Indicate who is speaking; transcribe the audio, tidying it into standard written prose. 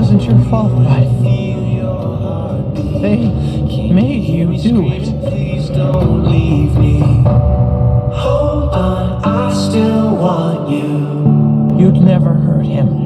Speaker 1: wasn't your fault, but they made you do it.
Speaker 2: Please don't leave me. Hold on, I still want you.
Speaker 1: You'd never hurt him.